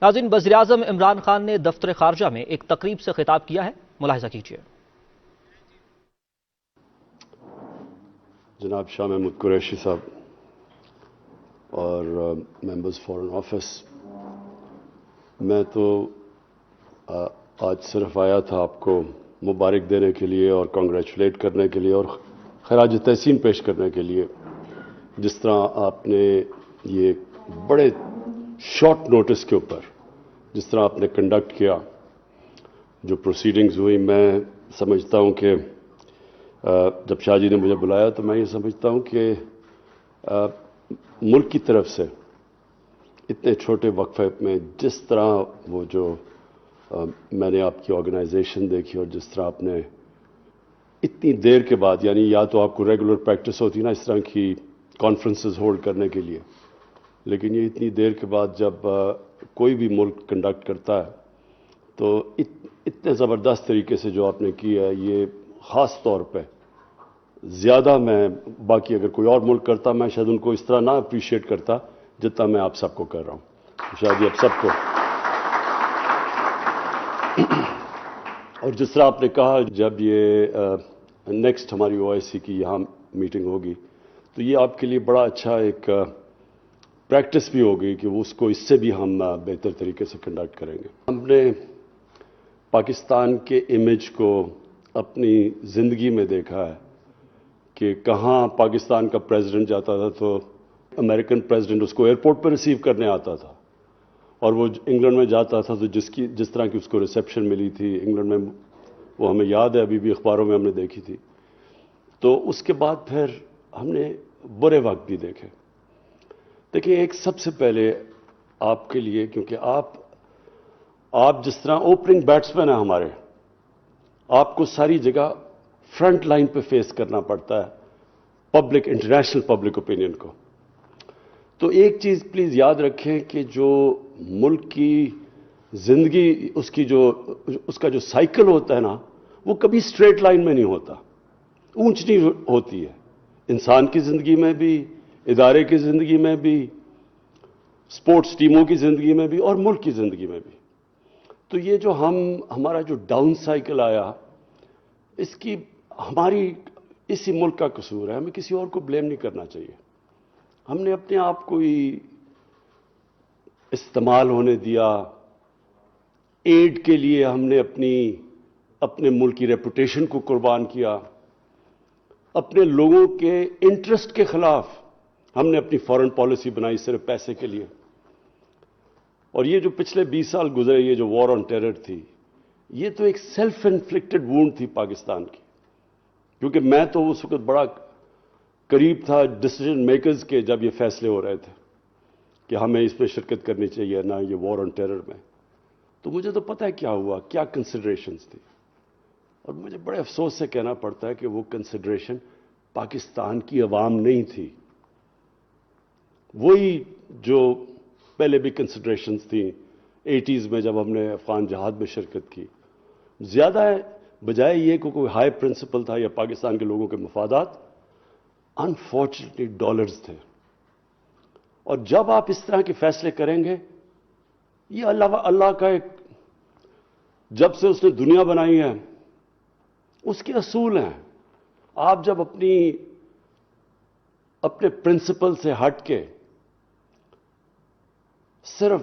ناظرین، وزیراعظم عمران خان نے دفتر خارجہ میں ایک تقریب سے خطاب کیا ہے، ملاحظہ کیجیے۔ جناب شاہ محمود قریشی صاحب اور ممبرز فارن آفس، میں تو آج صرف آیا تھا آپ کو مبارک دینے کے لیے اور کانگریچولیٹ کرنے کے لیے اور خراج تحسین پیش کرنے کے لیے، جس طرح آپ نے یہ بڑے شارٹ نوٹس کے اوپر جس طرح آپ نے کنڈکٹ کیا، جو پروسیڈنگز ہوئی، میں سمجھتا ہوں کہ جب شاہ جی نے مجھے بلایا تو میں یہ سمجھتا ہوں کہ ملک کی طرف سے اتنے چھوٹے وقفے میں جس طرح وہ جو میں نے آپ کی آرگنائزیشن دیکھی اور جس طرح آپ نے اتنی دیر کے بعد، یعنی یا تو آپ کو ریگولر پریکٹس ہوتی نا اس طرح کی کانفرنسز ہولڈ کرنے کے لیے، لیکن یہ اتنی دیر کے بعد جب کوئی بھی ملک کنڈکٹ کرتا ہے تو اتنے زبردست طریقے سے جو آپ نے کی ہے، یہ خاص طور پہ زیادہ میں باقی اگر کوئی اور ملک کرتا میں شاید ان کو اس طرح نہ اپریشیٹ کرتا جتنا میں آپ سب کو کر رہا ہوں، شاید یہ آپ سب کو۔ اور جس طرح آپ نے کہا جب یہ نیکسٹ ہماری OIC کی یہاں میٹنگ ہوگی تو یہ آپ کے لیے بڑا اچھا ایک پریکٹس بھی ہوگی کہ وہ اس کو اس سے بھی ہم بہتر طریقے سے کنڈکٹ کریں گے۔ ہم نے پاکستان کے امیج کو اپنی زندگی میں دیکھا ہے کہ کہاں پاکستان کا پریزیڈنٹ جاتا تھا تو امریکن پریزیڈنٹ اس کو ایئرپورٹ پہ ریسیو کرنے آتا تھا، اور وہ انگلینڈ میں جاتا تھا تو جس طرح کی اس کو ریسیپشن ملی تھی انگلینڈ میں، وہ ہمیں یاد ہے، ابھی بھی اخباروں میں ہم نے دیکھی تھی۔ تو اس کے بعد پھر ہم نے برے وقت بھی دیکھے۔ دیکھیں، ایک سب سے پہلے آپ کے لیے، کیونکہ آپ جس طرح اوپننگ بیٹسمین ہیں ہمارے، آپ کو ساری جگہ فرنٹ لائن پہ فیس کرنا پڑتا ہے پبلک، انٹرنیشنل پبلک اوپینین کو۔ تو ایک چیز پلیز یاد رکھیں کہ جو ملک کی زندگی، اس کا جو سائیکل ہوتا ہے نا، وہ کبھی سٹریٹ لائن میں نہیں ہوتا، اونچ نہیں ہوتی ہے، انسان کی زندگی میں بھی، ادارے کی زندگی میں بھی، سپورٹس ٹیموں کی زندگی میں بھی، اور ملک کی زندگی میں بھی۔ تو یہ جو ہمارا جو ڈاؤن سائیکل آیا، اس کی ہماری اسی ملک کا قصور ہے، ہمیں کسی اور کو بلیم نہیں کرنا چاہیے۔ ہم نے اپنے آپ کو ہی استعمال ہونے دیا، ایڈ کے لیے ہم نے اپنے ملک کی ریپوٹیشن کو قربان کیا، اپنے لوگوں کے انٹرسٹ کے خلاف ہم نے اپنی فارن پالیسی بنائی صرف پیسے کے لیے۔ اور یہ جو پچھلے 20 سال گزرے، یہ جو وار آن ٹیرر تھی، یہ تو ایک سیلف انفلکٹڈ وونڈ تھی پاکستان کی، کیونکہ میں تو اس وقت بڑا قریب تھا ڈیسیژن میکرز کے جب یہ فیصلے ہو رہے تھے کہ ہمیں اس میں شرکت کرنی چاہیے نہ یہ وار آن ٹیرر میں۔ تو مجھے تو پتہ ہے کیا ہوا، کیا کنسیڈریشنز تھی، اور مجھے بڑے افسوس سے کہنا پڑتا ہے کہ وہ کنسیڈریشن پاکستان کی عوام نہیں تھی، وہی جو پہلے بھی کنسیڈریشنز تھیں 80s میں جب ہم نے افغان جہاد میں شرکت کی، زیادہ بجائے یہ کہ کوئی ہائی پرنسپل تھا یا پاکستان کے لوگوں کے مفادات، انفارچونیٹلی ڈالرز تھے۔ اور جب آپ اس طرح کے فیصلے کریں گے، یہ اللہ کا ایک، جب سے اس نے دنیا بنائی ہے اس کے اصول ہیں۔ آپ جب اپنے پرنسپل سے ہٹ کے صرف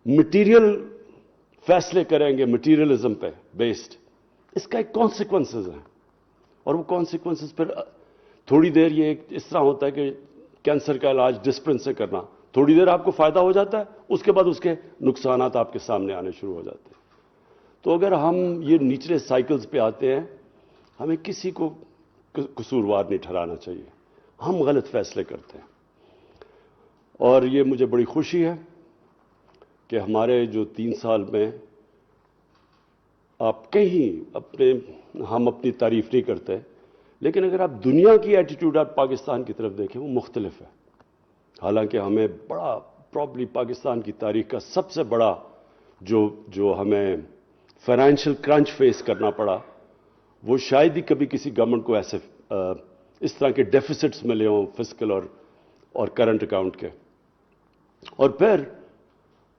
مٹیریل فیصلے کریں گے، مٹیریلزم پہ بیسڈ، اس کا ایک کانسیکوینسز ہیں، اور وہ کانسیکوینسز پھر تھوڑی دیر یہ اس طرح ہوتا ہے کہ کینسر کا علاج ڈسپلن سے کرنا، تھوڑی دیر آپ کو فائدہ ہو جاتا ہے، اس کے بعد اس کے نقصانات آپ کے سامنے آنے شروع ہو جاتے ہیں۔ تو اگر ہم یہ نچلے سائیکلز پہ آتے ہیں، ہمیں کسی کو قصوروار نہیں ٹھہرانا چاہیے، ہم غلط فیصلے کرتے ہیں۔ اور یہ مجھے بڑی خوشی ہے کہ ہمارے جو 3 سال میں آپ کہیں ہم اپنی تعریف نہیں کرتے، لیکن اگر آپ دنیا کی ایٹیٹیوڈ آپ پاکستان کی طرف دیکھیں وہ مختلف ہے۔ حالانکہ ہمیں بڑا پرابلی پاکستان کی تاریخ کا سب سے بڑا جو ہمیں فائنینشیل کرنچ فیس کرنا پڑا، وہ شاید ہی کبھی کسی گورنمنٹ کو ایسے اس طرح کے ڈیفیسٹس ملے ہوں فسکل اور کرنٹ اکاؤنٹ کے۔ اور پھر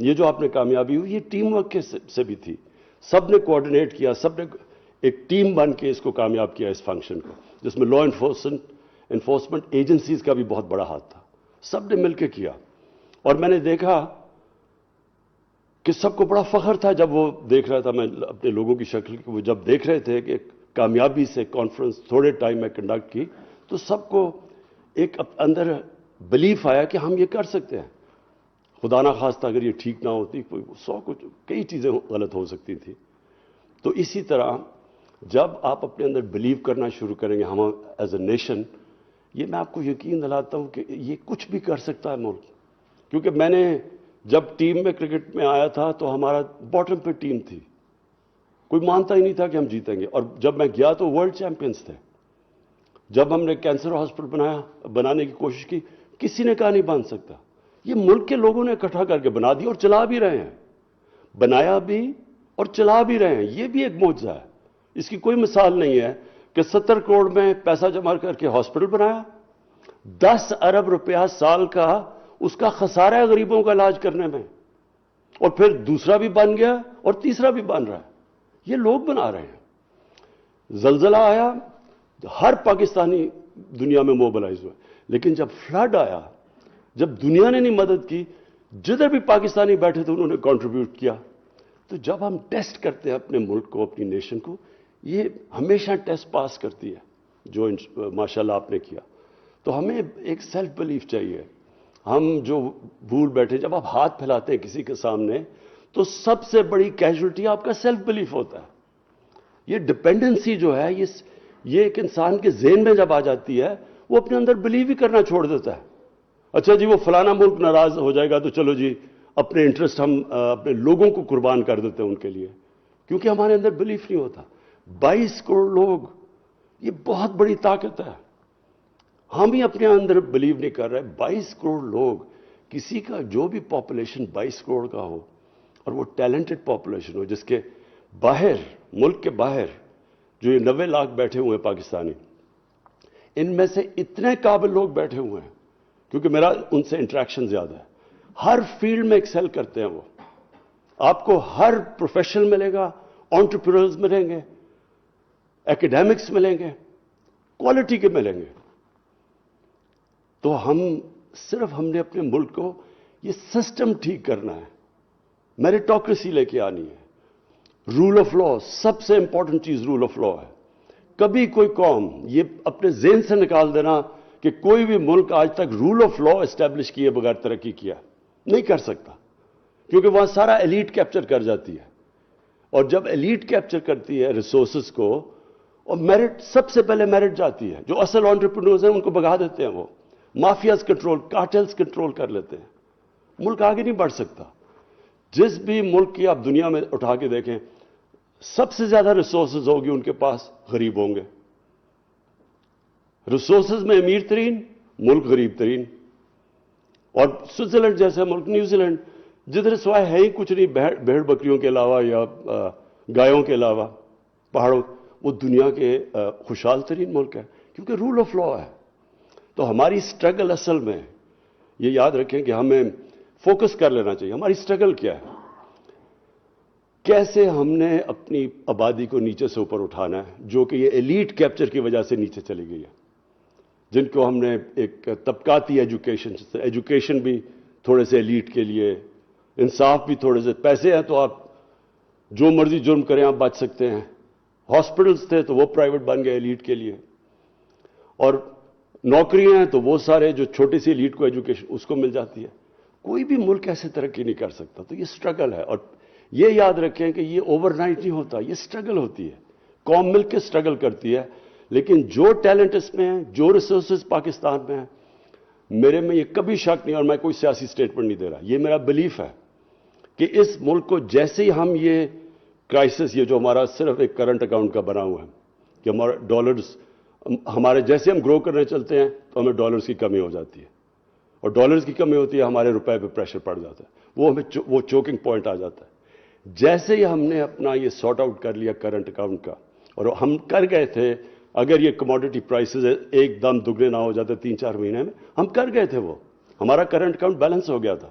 یہ جو آپ نے کامیابی ہوئی یہ ٹیم ورک سے بھی تھی. سب نے کوآرڈینیٹ کیا, سب نے ایک ٹیم بن کے اس کو کامیاب کیا, اس فنکشن کو, جس میں لا انفورسمنٹ ایجنسیز کا بھی بہت بڑا ہاتھ تھا. سب نے مل کے کیا. اور میں نے دیکھا کہ سب کو بڑا فخر تھا جب وہ دیکھ رہا تھا, میں اپنے لوگوں کی شکل کی, وہ جب دیکھ رہے تھے کہ کامیابی سے کانفرنس تھوڑے ٹائم میں کنڈکٹ کی, تو سب کو ایک اندر بلیف آیا کہ ہم یہ کر سکتے ہیں. خدا نہ خواستہ اگر یہ ٹھیک نہ ہوتی, کئی چیزیں غلط ہو سکتی تھیں. تو اسی طرح جب آپ اپنے اندر بلیو کرنا شروع کریں گے, ہم ایز اے نیشن, یہ میں آپ کو یقین دلاتا ہوں کہ یہ کچھ بھی کر سکتا ہے ملک. کیونکہ میں نے جب ٹیم میں کرکٹ میں آیا تھا تو ہمارا باٹم پہ ٹیم تھی, کوئی مانتا ہی نہیں تھا کہ ہم جیتیں گے. اور جب میں گیا تو ورلڈ چیمپئنز تھے. جب ہم نے کینسر ہاسپٹل بنانے کی کوشش کی, کسی نے کہا نہیں بن سکتا. یہ ملک کے لوگوں نے اکٹھا کر کے بنا دیا اور چلا بھی رہے ہیں, بنایا بھی اور چلا بھی رہے ہیں. یہ بھی ایک معجزہ ہے, اس کی کوئی مثال نہیں ہے کہ 70 کروڑ میں پیسہ جمع کر کے ہاسپٹل بنایا, 10 ارب روپیہ سال کا اس کا خسارہ ہے غریبوں کا علاج کرنے میں, اور پھر دوسرا بھی بن گیا اور تیسرا بھی بن رہا ہے. یہ لوگ بنا رہے ہیں. زلزلہ آیا, ہر پاکستانی دنیا میں موبلائز ہوا, لیکن جب فلڈ آیا, جب دنیا نے نہیں مدد کی, جدھر بھی پاکستانی بیٹھے تھے انہوں نے کنٹریبیوٹ کیا. تو جب ہم ٹیسٹ کرتے ہیں اپنے ملک کو, اپنی نیشن کو, یہ ہمیشہ ٹیسٹ پاس کرتی ہے, جو ماشاءاللہ آپ نے کیا. تو ہمیں ایک سیلف بلیف چاہیے. ہم جو بھول بیٹھے, جب آپ ہاتھ پھیلاتے ہیں کسی کے سامنے تو سب سے بڑی کیجولٹی آپ کا سیلف بلیف ہوتا ہے. یہ ڈپینڈنسی جو ہے, یہ ایک انسان کے ذہن میں جب آ جاتی ہے, وہ اپنے اندر بلیو ہی کرنا چھوڑ دیتا ہے. اچھا جی, وہ فلانا ملک ناراض ہو جائے گا تو چلو جی اپنے انٹرسٹ ہم اپنے لوگوں کو قربان کر دیتے ہیں ان کے لیے, کیونکہ ہمارے اندر بلیف نہیں ہوتا. 22 کروڑ لوگ, یہ بہت بڑی طاقت ہے. ہم ہی اپنے اندر بلیو نہیں کر رہے. 22 کروڑ لوگ, کسی کا جو بھی پاپولیشن 22 کروڑ کا ہو اور وہ ٹیلنٹڈ پاپولیشن ہو, جس کے باہر, ملک کے باہر جو یہ 90 لاکھ بیٹھے ہوئے ہیں پاکستانی, ان میں سے اتنے قابل لوگ بیٹھے ہوئے ہیں, کیونکہ میرا ان سے انٹریکشن زیادہ ہے, ہر فیلڈ میں ایکسل کرتے ہیں وہ. آپ کو ہر پروفیشن ملے گا, انٹرپرینورز ملیں گے, ایکیڈیمکس ملیں گے, کوالٹی کے ملیں گے. تو ہم نے اپنے ملک کو یہ سسٹم ٹھیک کرنا ہے, میریٹوکریسی لے کے آنی ہے, رول آف لا, سب سے امپورٹنٹ چیز رول آف لا ہے. کبھی کوئی قوم, یہ اپنے ذہن سے نکال دینا کہ کوئی بھی ملک آج تک رول آف لا اسٹیبلش کیے بغیر ترقی کیا, نہیں کر سکتا, کیونکہ وہاں سارا ایلیٹ کیپچر کر جاتی ہے. اور جب ایلیٹ کیپچر کرتی ہے ریسورسز کو, اور میرٹ, سب سے پہلے میرٹ جاتی ہے, جو اصل انٹرپرینورز ہیں ان کو بھگا دیتے ہیں, وہ مافیاز کنٹرول, کارٹلز کنٹرول کر لیتے ہیں. ملک آگے نہیں بڑھ سکتا. جس بھی ملک کی آپ دنیا میں اٹھا کے دیکھیں, سب سے زیادہ ریسورسز ہوگی ان کے پاس, غریب ہوں گے. ریسورسز میں امیر ترین ملک غریب ترین. اور سوئٹزرلینڈ جیسے ملک, نیوزی لینڈ, جدھر سوائے ہے ہی کچھ نہیں بھیڑ بکریوں کے علاوہ یا گایوں کے علاوہ, پہاڑوں, وہ دنیا کے خوشحال ترین ملک ہے, کیونکہ رول آف لا ہے. تو ہماری سٹرگل اصل میں, یہ یاد رکھیں کہ ہمیں فوکس کر لینا چاہیے, ہماری سٹرگل کیا ہے, کیسے ہم نے اپنی آبادی کو نیچے سے اوپر اٹھانا ہے, جو کہ یہ ایلیٹ کیپچر کی وجہ سے نیچے چلی گئی ہے, جن کو ہم نے ایک طبقاتی ایجوکیشن بھی تھوڑے سے ایلیٹ کے لیے, انصاف بھی تھوڑے سے, پیسے ہیں تو آپ جو مرضی جرم کریں آپ بچ سکتے ہیں, ہاسپٹلز تھے تو وہ پرائیویٹ بن گئے ایلیٹ کے لیے, اور نوکریاں ہیں تو وہ سارے جو چھوٹی سی ایلیٹ کو ایجوکیشن اس کو مل جاتی ہے. کوئی بھی ملک ایسے ترقی نہیں کر سکتا. تو یہ سٹرگل ہے, اور یہ یاد رکھیں کہ یہ اوور نائٹ نہیں ہوتا, یہ سٹرگل ہوتی ہے. قوم مل کے سٹرگل کرتی ہے, لیکن جو ٹیلنٹ اس میں ہے, جو ریسورسز پاکستان میں ہیں, میرے میں یہ کبھی شک نہیں, اور میں کوئی سیاسی سٹیٹمنٹ نہیں دے رہا, یہ میرا بلیف ہے کہ اس ملک کو جیسے ہی ہم یہ کرائسس, یہ جو ہمارا صرف ایک کرنٹ اکاؤنٹ کا بنا ہوا ہے کہ ہمارا ڈالرز, ہمارے جیسے ہم گرو کرنے چلتے ہیں تو ہمیں ڈالرز کی کمی ہو جاتی ہے, اور ڈالرز کی کمی ہوتی ہے ہمارے روپے پہ پریشر پڑ جاتا ہے, وہ چوکنگ پوائنٹ آ جاتا ہے. جیسے ہی ہم نے اپنا یہ سارٹ آؤٹ کر لیا کرنٹ اکاؤنٹ کا, اور ہم کر گئے تھے, اگر یہ کموڈٹی پرائسز ایک دم دگنے نہ ہو جاتے 3-4 مہینے میں, ہم کر گئے تھے, وہ ہمارا کرنٹ اکاؤنٹ بیلنس ہو گیا تھا.